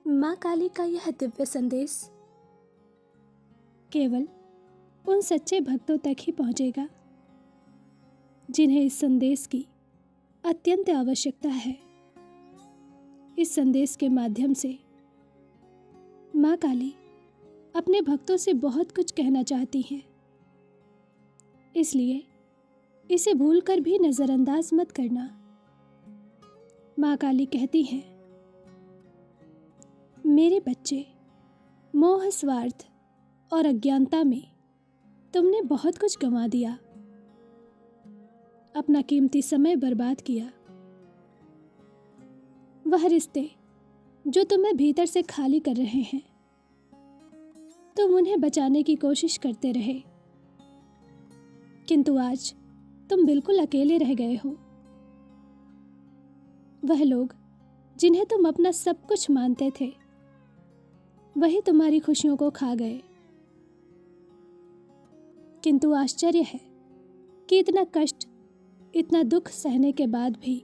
माँ काली का यह दिव्य संदेश केवल उन सच्चे भक्तों तक ही पहुँचेगा जिन्हें इस संदेश की अत्यंत आवश्यकता है। इस संदेश के माध्यम से माँ काली अपने भक्तों से बहुत कुछ कहना चाहती हैं, इसलिए इसे भूलकर भी नज़रअंदाज मत करना। माँ काली कहती हैं, मेरे बच्चे, मोह, स्वार्थ और अज्ञानता में तुमने बहुत कुछ गंवा दिया, अपना कीमती समय बर्बाद किया। वह रिश्ते जो तुम्हें भीतर से खाली कर रहे हैं, तुम उन्हें बचाने की कोशिश करते रहे, किंतु आज तुम बिल्कुल अकेले रह गए हो। वह लोग जिन्हें तुम अपना सब कुछ मानते थे, वही तुम्हारी खुशियों को खा गए। किंतु आश्चर्य है कि इतना कष्ट, इतना दुख सहने के बाद भी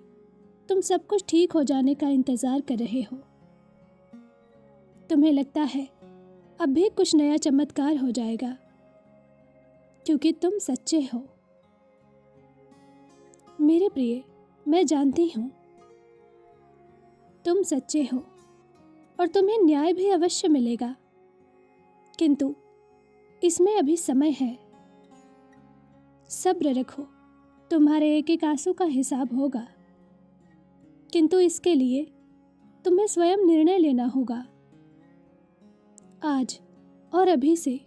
तुम सब कुछ ठीक हो जाने का इंतजार कर रहे हो। तुम्हें लगता है अब भी कुछ नया चमत्कार हो जाएगा, क्योंकि तुम सच्चे हो। मेरे प्रिय, मैं जानती हूं तुम सच्चे हो और तुम्हें न्याय भी अवश्य मिलेगा, किंतु इसमें अभी समय है। सब्र रखो, तुम्हारे एक एक आंसू का हिसाब होगा, किंतु इसके लिए तुम्हें स्वयं निर्णय लेना होगा। आज और अभी से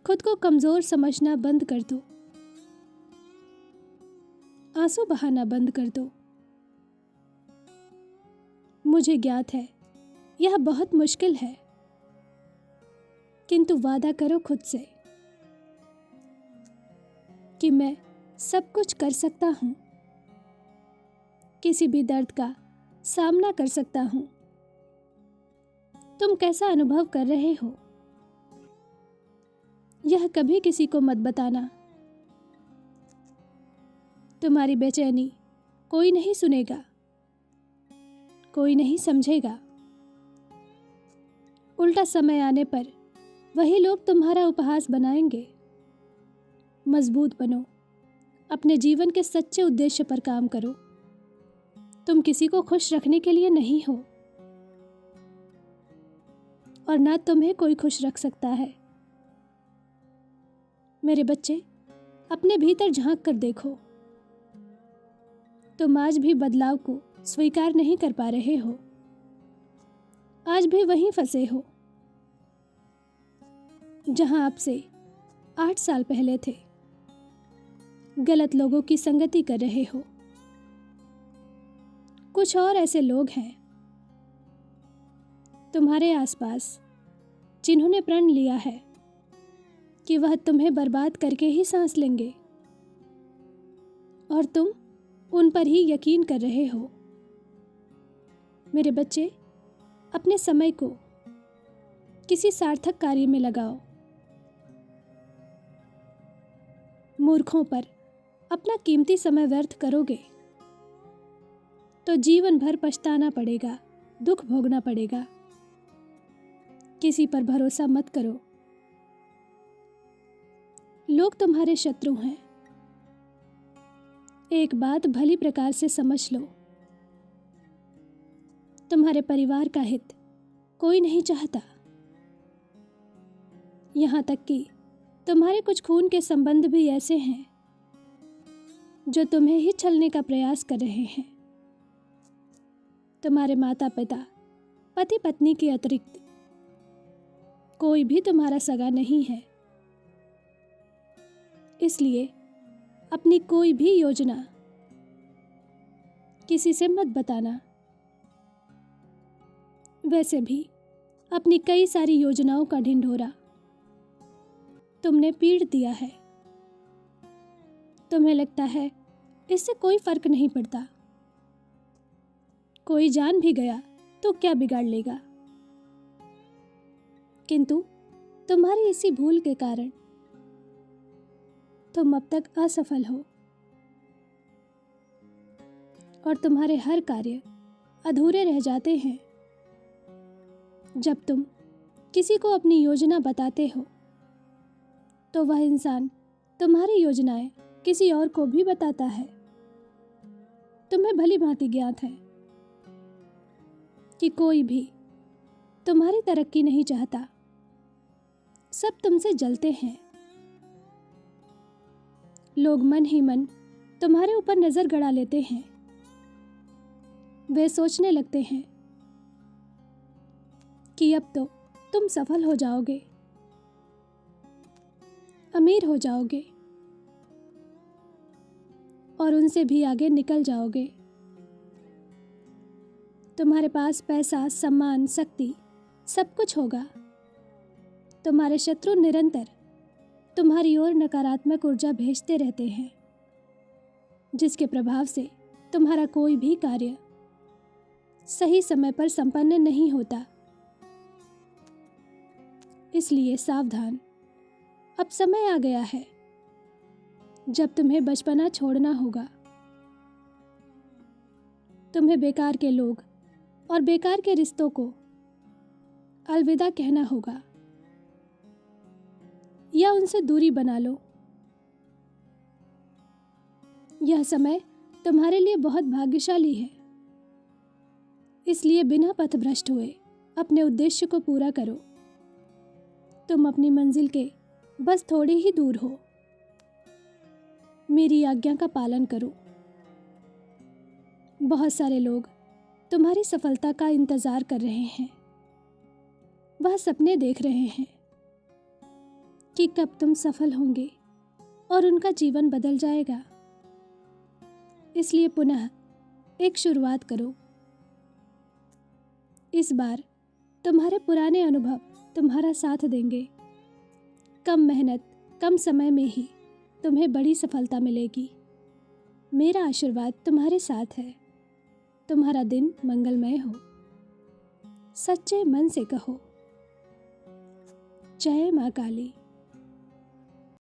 खुद को कमजोर समझना बंद कर दो, आंसू बहाना बंद कर दो। मुझे ज्ञात है यह बहुत मुश्किल है, किंतु वादा करो खुद से कि मैं सब कुछ कर सकता हूं, किसी भी दर्द का सामना कर सकता हूं। तुम कैसा अनुभव कर रहे हो यह कभी किसी को मत बताना। तुम्हारी बेचैनी कोई नहीं सुनेगा, कोई नहीं समझेगा। उल्टा समय आने पर वही लोग तुम्हारा उपहास बनाएंगे। मजबूत बनो, अपने जीवन के सच्चे उद्देश्य पर काम करो। तुम किसी को खुश रखने के लिए नहीं हो, और ना तुम्हें कोई खुश रख सकता है। मेरे बच्चे, अपने भीतर झांक कर देखो। तुम आज भी बदलाव को स्वीकार नहीं कर पा रहे हो, आज भी वहीं फंसे हो जहां आपसे 8 साल पहले थे। गलत लोगों की संगति कर रहे हो। कुछ और ऐसे लोग हैं तुम्हारे आसपास जिन्होंने प्रण लिया है कि वह तुम्हें बर्बाद करके ही सांस लेंगे, और तुम उन पर ही यकीन कर रहे हो। मेरे बच्चे, अपने समय को किसी सार्थक कार्य में लगाओ। मूर्खों पर अपना कीमती समय व्यर्थ करोगे तो जीवन भर पछताना पड़ेगा, दुख भोगना पड़ेगा। किसी पर भरोसा मत करो, लोग तुम्हारे शत्रु हैं। एक बात भली प्रकार से समझ लो, तुम्हारे परिवार का हित कोई नहीं चाहता। यहां तक कि तुम्हारे कुछ खून के संबंध भी ऐसे हैं जो तुम्हें ही छलने का प्रयास कर रहे हैं। तुम्हारे माता पिता, पति पत्नी के अतिरिक्त कोई भी तुम्हारा सगा नहीं है। इसलिए अपनी कोई भी योजना किसी से मत बताना। वैसे भी अपनी कई सारी योजनाओं का ढिंढोरा तुमने पीट दिया है। तुम्हें लगता है इससे कोई फर्क नहीं पड़ता, कोई जान भी गया तो क्या बिगाड़ लेगा। किंतु तुम्हारी इसी भूल के कारण तुम अब तक असफल हो, और तुम्हारे हर कार्य अधूरे रह जाते हैं। जब तुम किसी को अपनी योजना बताते हो तो वह इंसान तुम्हारी योजनाएं किसी और को भी बताता है। तुम्हें भली भांति ज्ञात है कि कोई भी तुम्हारी तरक्की नहीं चाहता, सब तुमसे जलते हैं। लोग मन ही मन तुम्हारे ऊपर नजर गड़ा लेते हैं। वे सोचने लगते हैं कि अब तो तुम सफल हो जाओगे, अमीर हो जाओगे और उनसे भी आगे निकल जाओगे। तुम्हारे पास पैसा, सम्मान, शक्ति सब कुछ होगा। तुम्हारे शत्रु निरंतर तुम्हारी ओर नकारात्मक ऊर्जा भेजते रहते हैं, जिसके प्रभाव से तुम्हारा कोई भी कार्य सही समय पर संपन्न नहीं होता। इसलिए सावधान, अब समय आ गया है जब तुम्हें बचपना छोड़ना होगा। तुम्हें बेकार के लोग और बेकार के रिश्तों को अलविदा कहना होगा या उनसे दूरी बना लो। यह समय तुम्हारे लिए बहुत भाग्यशाली है, इसलिए बिना पथभ्रष्ट हुए अपने उद्देश्य को पूरा करो। तुम अपनी मंजिल के बस थोड़े ही दूर हो। मेरी आज्ञा का पालन करो। बहुत सारे लोग तुम्हारी सफलता का इंतजार कर रहे हैं। वह सपने देख रहे हैं कि कब तुम सफल होंगे और उनका जीवन बदल जाएगा। इसलिए पुनः एक शुरुआत करो। इस बार तुम्हारे पुराने अनुभव तुम्हारा साथ देंगे। कम मेहनत, कम समय में ही तुम्हें बड़ी सफलता मिलेगी। मेरा आशीर्वाद तुम्हारे साथ है। तुम्हारा दिन मंगलमय हो। सच्चे मन से कहो, जय माँ काली।